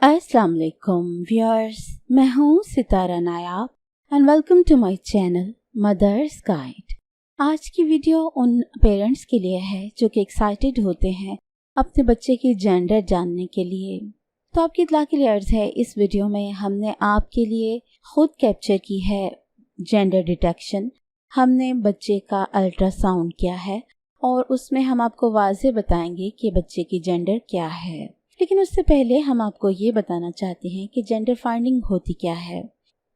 अस्सलाम वालेकुम व्यूअर्स, मैं हूँ Sitara Nayab and welcome to my channel mothers guide. आज की वीडियो उन पेरेंट्स के लिए है जो कि एक्साइटेड होते हैं अपने बच्चे की जेंडर जानने के लिए। तो आपकी इत्तला के लिए अर्ज है, इस वीडियो में हमने आपके लिए खुद कैप्चर की है जेंडर डिटेक्शन। हमने बच्चे का अल्ट्रासाउंड किया है और उसमें हम आपको वाज़ेह बताएंगे कि बच्चे की जेंडर क्या है। लेकिन उससे पहले हम आपको ये बताना चाहते हैं कि जेंडर फाइंडिंग होती क्या है।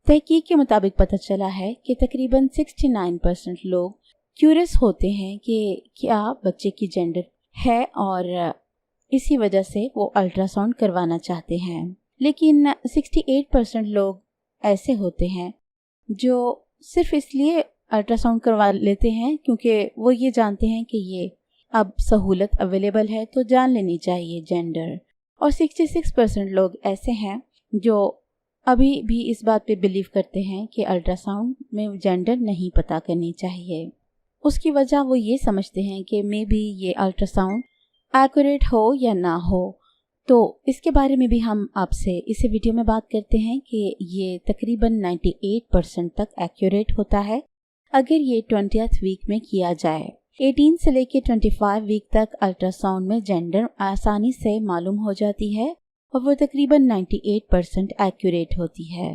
तहकीक के मुताबिक पता चला है कि तकरीबन 69% लोग क्यूरियस होते हैं कि क्या बच्चे की जेंडर है और इसी वजह से वो अल्ट्रासाउंड करवाना चाहते हैं। लेकिन 68% लोग ऐसे होते हैं जो सिर्फ इसलिए अल्ट्रासाउंड करवा लेते हैं क्योंकि वो ये जानते हैं कि ये अब सहूलत अवेलेबल है तो जान लेनी चाहिए जेंडर। और 66% लोग ऐसे हैं जो अभी भी इस बात पे बिलीव करते हैं कि अल्ट्रासाउंड में जेंडर नहीं पता करनी चाहिए। उसकी वजह वो ये समझते हैं कि मे बी ये अल्ट्रासाउंड एक्यूरेट हो या ना हो। तो इसके बारे में भी हम आपसे इस वीडियो में बात करते हैं कि ये तकरीबन 98% तक एक्यूरेट होता है अगर ये 20th वीक में किया जाए। 18 से लेकर 25 वीक तक अल्ट्रासाउंड में जेंडर आसानी से मालूम हो जाती है और वो तकरीबन 98% एक्यूरेट होती है।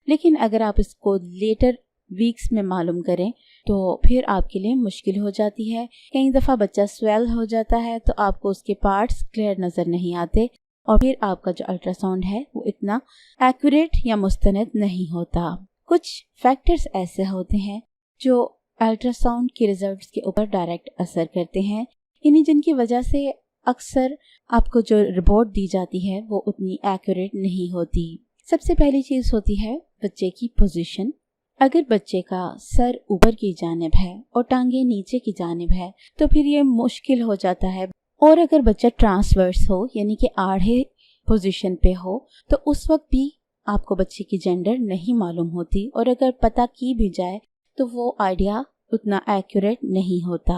लेकिन अगर आप इसको लेटर वीक्स में मालूम करें तो फिर आपके लिए मुश्किल हो जाती है। कई दफ़ा बच्चा स्वेल हो जाता है तो आपको उसके पार्ट्स क्लियर नज़र नहीं आते और फिर आपका जो अल्ट्रासाउंड है वो इतना एक्यूरेट या मुस्तनद नहीं होता। कुछ फैक्टर्स ऐसे होते हैं जो अल्ट्रासाउंड के रिजल्ट्स के ऊपर डायरेक्ट असर करते हैं, इन्हीं जिनकी वजह से अक्सर आपको जो रिपोर्ट दी जाती है वो उतनी एक्यूरेट नहीं होती। सबसे पहली चीज़ होती है बच्चे की पोजीशन। अगर बच्चे का सर ऊपर की जानिब है और टांगे नीचे की जानिब है तो फिर ये मुश्किल हो जाता है। और अगर बच्चा ट्रांसवर्स हो यानी कि आड़े पोजीशन पे हो तो उस वक्त भी आपको बच्चे की जेंडर नहीं मालूम होती और अगर पता की भी जाए तो वो आइडिया उतना एक्यूरेट नहीं होता।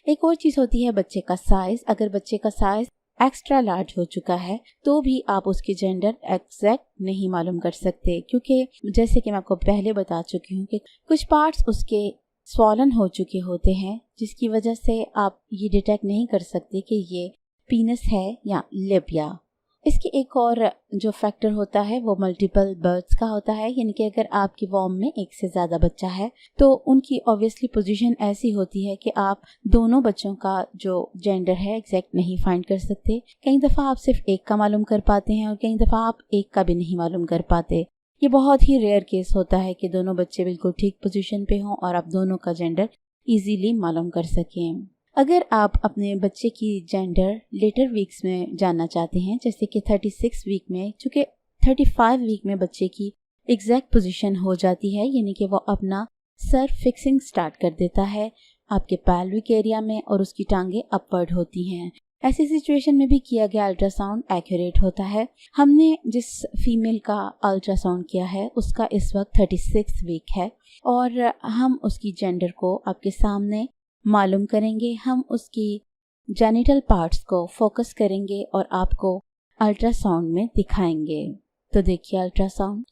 एक और चीज़ होती है बच्चे का साइज़। अगर बच्चे का साइज़ एक्स्ट्रा लार्ज हो चुका है तो भी आप उसकी जेंडर एग्जैक्ट नहीं मालूम कर सकते, क्योंकि जैसे कि मैं आपको पहले बता चुकी हूँ कि कुछ पार्ट्स उसके स्वॉलन हो चुके होते हैं जिसकी वजह से आप ये डिटेक्ट नहीं कर सकते कि ये पीनस है या लिबिया। इसके एक और जो फैक्टर होता है वो मल्टीपल बर्थ्स का होता है, यानी कि अगर आपकी वॉर्म में एक से ज़्यादा बच्चा है तो उनकी ऑब्वियसली पोजीशन ऐसी होती है कि आप दोनों बच्चों का जो जेंडर है एग्जैक्ट नहीं फाइंड कर सकते। कई दफ़ा आप सिर्फ एक का मालूम कर पाते हैं और कई दफ़ा आप एक का भी नहीं मालूम कर पाते। ये बहुत ही रेयर केस होता है कि दोनों बच्चे बिल्कुल ठीक पोजीशन पे हों और आप दोनों का जेंडर ईजीली मालूम कर सकें। अगर आप अपने बच्चे की जेंडर लेटर वीक्स में जानना चाहते हैं, जैसे कि 36 वीक में, चूँकि 35 वीक में बच्चे की एग्जैक्ट पोजीशन हो जाती है, यानी कि वो अपना सर फिक्सिंग स्टार्ट कर देता है आपके पैल्विक एरिया में और उसकी टांगे अपवर्ड होती हैं। ऐसी सिचुएशन में भी किया गया अल्ट्रासाउंड एक्यूरेट होता है। हमने जिस फीमेल का अल्ट्रासाउंड किया है उसका इस वक्त 36 वीक है और हम उसकी जेंडर को आपके सामने मालूम करेंगे। हम उसकी जेनिटल पार्ट्स को फोकस करेंगे और आपको अल्ट्रासाउंड में दिखाएंगे। तो देखिए अल्ट्रासाउंड।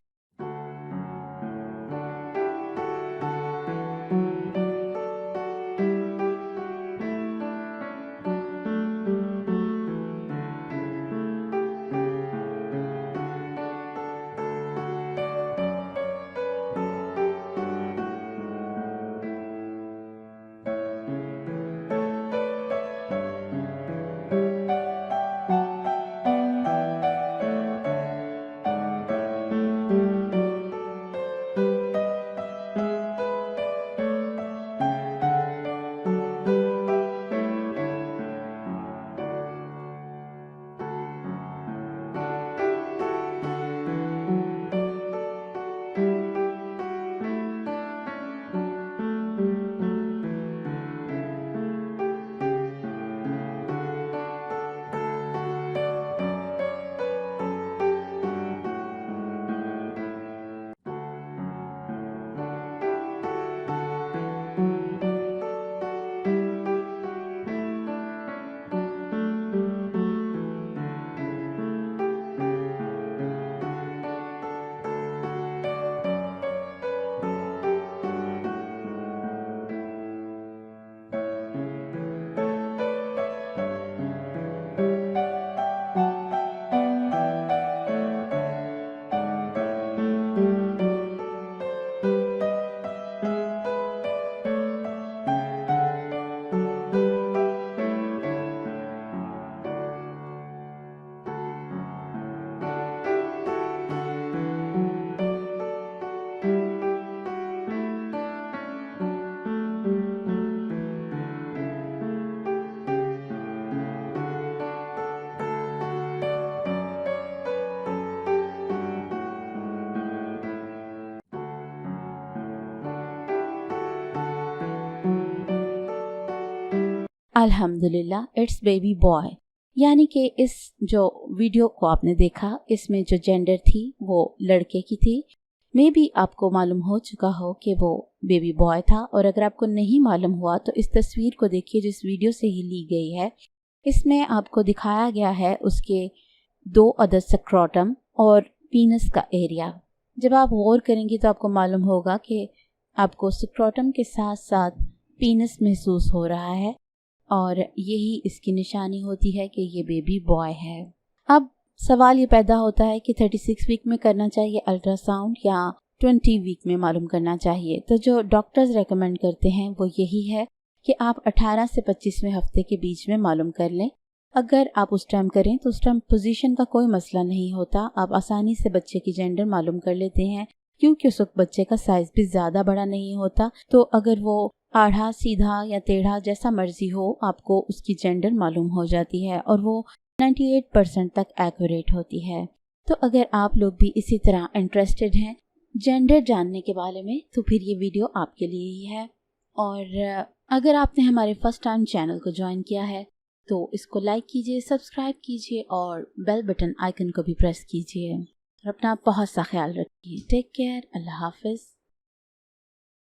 अल्हम्दुलिल्लाह इट्स बेबी बॉय। यानी कि इस जो वीडियो को आपने देखा इसमें जो जेंडर थी वो लड़के की थी। मे बी आपको मालूम हो चुका हो कि वो बेबी बॉय था, और अगर आपको नहीं मालूम हुआ तो इस तस्वीर को देखिए जिस वीडियो से ही ली गई है। इसमें आपको दिखाया गया है उसके 2 अदर स्क्रोटम और पीनस का एरिया। जब आप गौर करेंगे तो आपको मालूम होगा कि आपको स्क्रोटम के साथ साथ पीनस महसूस हो रहा है, और यही इसकी निशानी होती है कि ये बेबी बॉय है। अब सवाल ये पैदा होता है कि 36 वीक में करना चाहिए अल्ट्रासाउंड या 20 वीक में मालूम करना चाहिए। तो जो डॉक्टर्स रेकमेंड करते हैं वो यही है कि आप 18 से 25वें हफ्ते के बीच में मालूम कर लें। अगर आप उस टाइम करें तो उस टाइम पोजीशन का कोई मसला नहीं होता, आप आसानी से बच्चे की जेंडर मालूम कर लेते हैं, क्योंकि उस वक्त बच्चे का साइज भी ज़्यादा बड़ा नहीं होता। तो अगर वो आधा सीधा या टेढ़ा जैसा मर्जी हो, आपको उसकी जेंडर मालूम हो जाती है और वो 98% तक एक्यूरेट होती है। तो अगर आप लोग भी इसी तरह इंटरेस्टेड हैं जेंडर जानने के बारे में तो फिर ये वीडियो आपके लिए ही है। और अगर आपने हमारे फर्स्ट टाइम चैनल को ज्वाइन किया है तो इसको लाइक कीजिए, सब्सक्राइब कीजिए और बेल बटन आइकन को भी प्रेस कीजिए। और अपना बहुत सा ख्याल रखिए। Take care. अल्लाह हाफिज़।